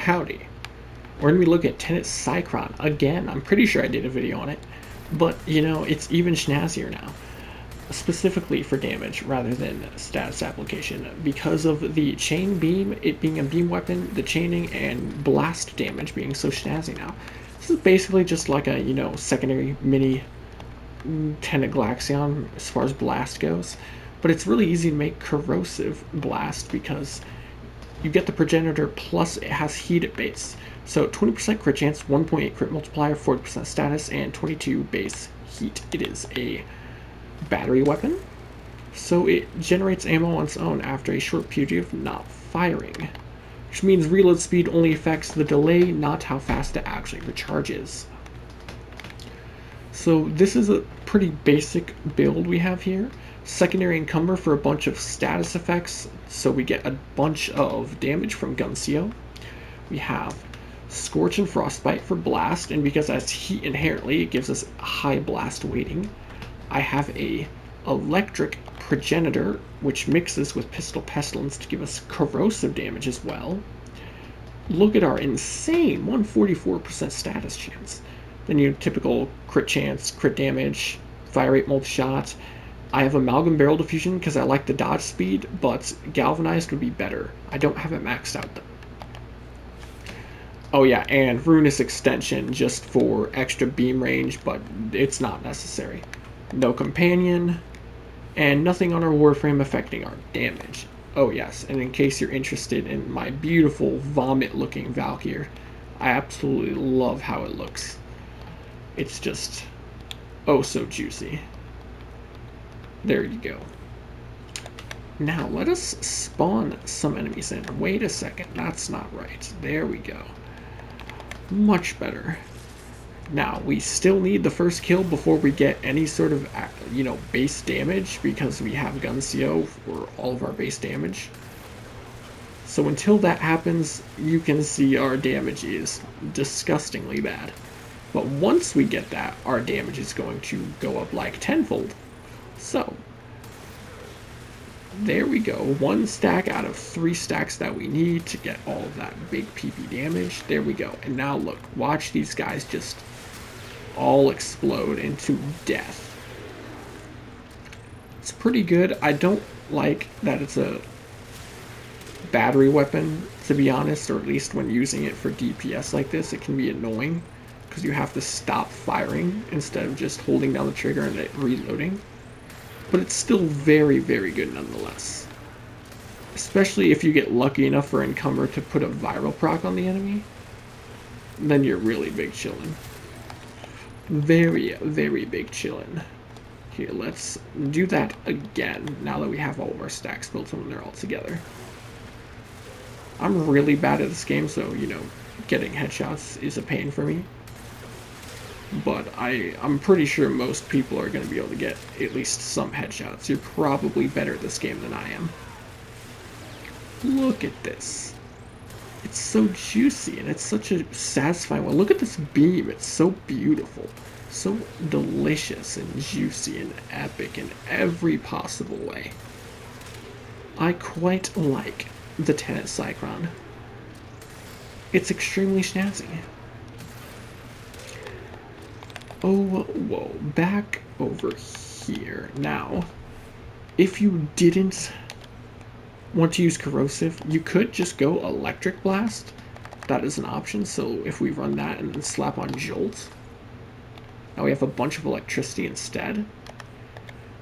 Howdy. We're going to be looking at Tenet Cycron. Again, I'm pretty sure I did a video on it. But, you know, it's even snazzier now. Specifically for damage rather than status application. Because of the chain beam, it being a beam weapon, the chaining, and blast damage being so snazzy now. This is basically just like a, you know, secondary mini Tenet Glaxion as far as blast goes. But it's really easy to make Corrosive blast because you get the progenitor plus it has heat at base. So 20% crit chance, 1.8 crit multiplier, 40% status, and 22 base heat. It is a battery weapon, so it generates ammo on its own after a short period of not firing, which means reload speed only affects the delay, not how fast it actually recharges. So this is a pretty basic build we have here. Secondary encumber for a bunch of status effects, so we get a bunch of damage from Glaxion. We have Scorch and Frostbite for blast, and because it has heat inherently, it gives us high blast weighting. I have a electric progenitor, which mixes with pistol pestilence to give us corrosive damage as well. Look at our insane 144% status chance. Then your typical crit chance, crit damage, fire rate multi-shot. I have amalgam barrel diffusion because I like the dodge speed, but galvanized would be better. I don't have it maxed out though. Oh yeah, and ruinous extension just for extra beam range, but it's not necessary. No companion, and nothing on our Warframe affecting our damage. Oh yes, and in case you're interested in my beautiful vomit-looking Valkyr, I absolutely love how it looks. It's just oh so juicy. There you go. Now let us spawn some enemies in. Wait a second, that's not right. There we go. Much better. Now, we still need the first kill before we get any sort of, you know, base damage, because we have Glaxion for all of our base damage. So until that happens, you can see our damage is disgustingly bad. But once we get that, our damage is going to go up like tenfold. So, there we go. 1 stack out of 3 stacks that we need to get all of that big PP damage. There we go. And now look, watch these guys just all explode into death. It's pretty good. I don't like that it's a battery weapon, to be honest, or at least when using it for DPS like this, it can be annoying because you have to stop firing instead of just holding down the trigger and it reloading. But it's still very, very good nonetheless. Especially if you get lucky enough for Encumber to put a viral proc on the enemy, then you're really big chillin'. Very, very big chillin'. Here, let's do that again, now that we have all of our stacks built and they're all together. I'm really bad at this game, so, you know, getting headshots is a pain for me. But I'm pretty sure most people are going to be able to get at least some headshots. You're probably better at this game than I am. Look at this. It's so juicy, and it's such a satisfying one. Look at this beam. It's so beautiful. So delicious and juicy and epic in every possible way. I quite like the Tenet Cycron. It's extremely snazzy. Oh, whoa, back over here. Now, if you didn't want to use Corrosive, you could just go Electric Blast. That is an option, so if we run that and then slap on Jolt, now we have a bunch of electricity instead.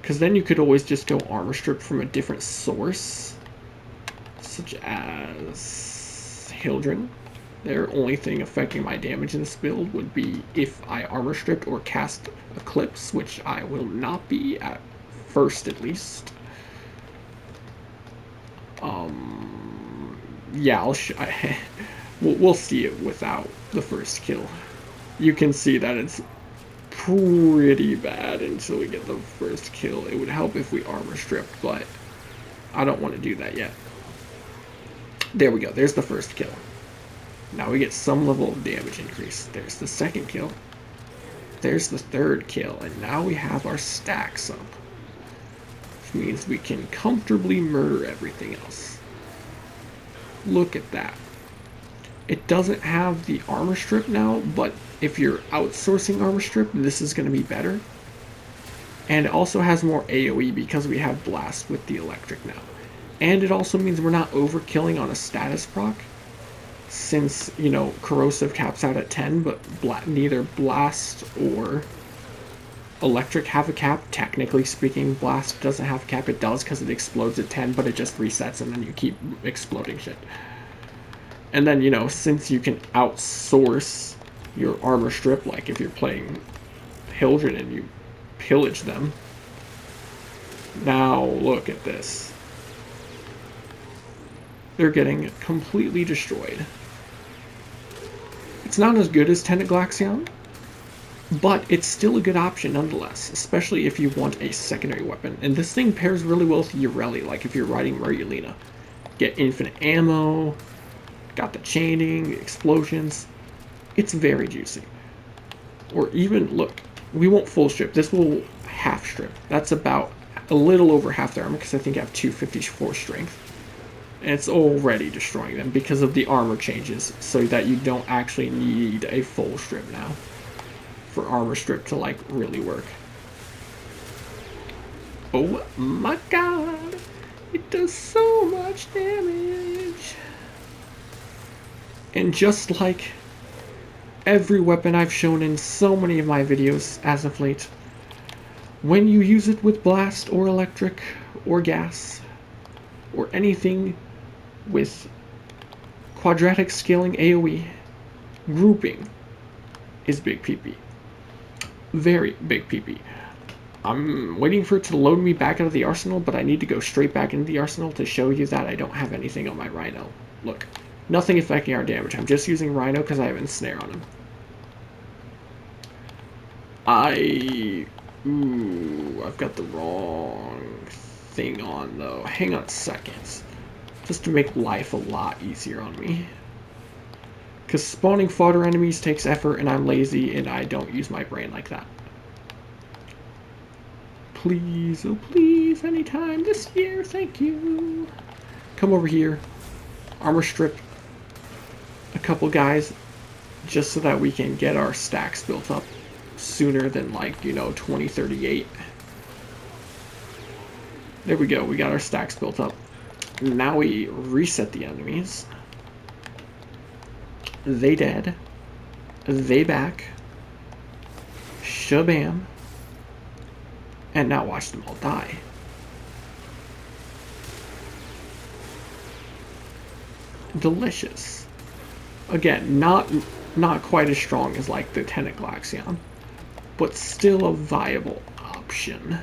Because then you could always just go Armor Strip from a different source, such as Hildren. Their only thing affecting my damage in this build would be if I Armor Stripped or cast Eclipse, which I will not be at first at least. Yeah, we'll see it without the first kill. You can see that it's pretty bad until we get the first kill. It would help if we Armor Stripped, but I don't want to do that yet. There we go. There's the first kill. Now we get some level of damage increase. There's the second kill. There's the third kill. And now we have our stacks up, which means we can comfortably murder everything else. Look at that. It doesn't have the armor strip now, but if you're outsourcing armor strip, this is going to be better. And it also has more AoE because we have blast with the electric now. And it also means we're not overkilling on a status proc, since, you know, corrosive caps out at 10, but neither blast or electric have a cap. Technically speaking, blast doesn't have a cap. It does because it explodes at 10, but it just resets and then you keep exploding shit. And then, you know, since you can outsource your armor strip, like if you're playing Hildred and you pillage them. Now look at this. They're getting completely destroyed. It's not as good as Tenet Glaxion, but it's still a good option nonetheless, especially if you want a secondary weapon. And this thing pairs really well with Ureli, like if you're riding Mariolina. Get infinite ammo, got the chaining, explosions. It's very juicy. Or even, look, we won't full strip. This will half strip. That's about a little over half their armor because I think I have 254 strength. And it's already destroying them because of the armor changes, so that you don't actually need a full strip now for armor strip to like really work. Oh my god, it does so much damage. And just like every weapon I've shown in so many of my videos as of late, when you use it with blast or electric or gas or anything with quadratic scaling AoE, grouping is big PP. Very big PP. I'm waiting for it to load me back out of the arsenal, but I need to go straight back into the arsenal to show you that I don't have anything on my Rhino. Look, nothing affecting our damage. I'm just using Rhino because I have Ensnare on him. I've got the wrong thing on though. Hang on seconds. Just to make life a lot easier on me. Because spawning fodder enemies takes effort and I'm lazy and I don't use my brain like that. Please, oh please, anytime this year, thank you. Come over here. Armor strip a couple guys just so that we can get our stacks built up sooner than, like, you know, 2038. There we go, we got our stacks built up. Now we reset the enemies. They dead. They back. Shabam. And now watch them all die. Delicious. Again, not quite as strong as like the Tenet Glaxion, but still a viable option.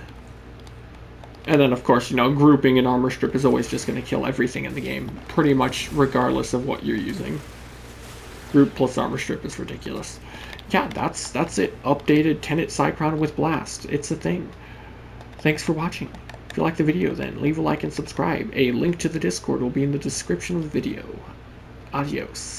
And then, of course, you know, grouping an armor strip is always just going to kill everything in the game, pretty much regardless of what you're using. Group plus armor strip is ridiculous. Yeah, that's it. Updated Tenet Cycron with Blast. It's a thing. Thanks for watching. If you liked the video, then leave a like and subscribe. A link to the Discord will be in the description of the video. Adios.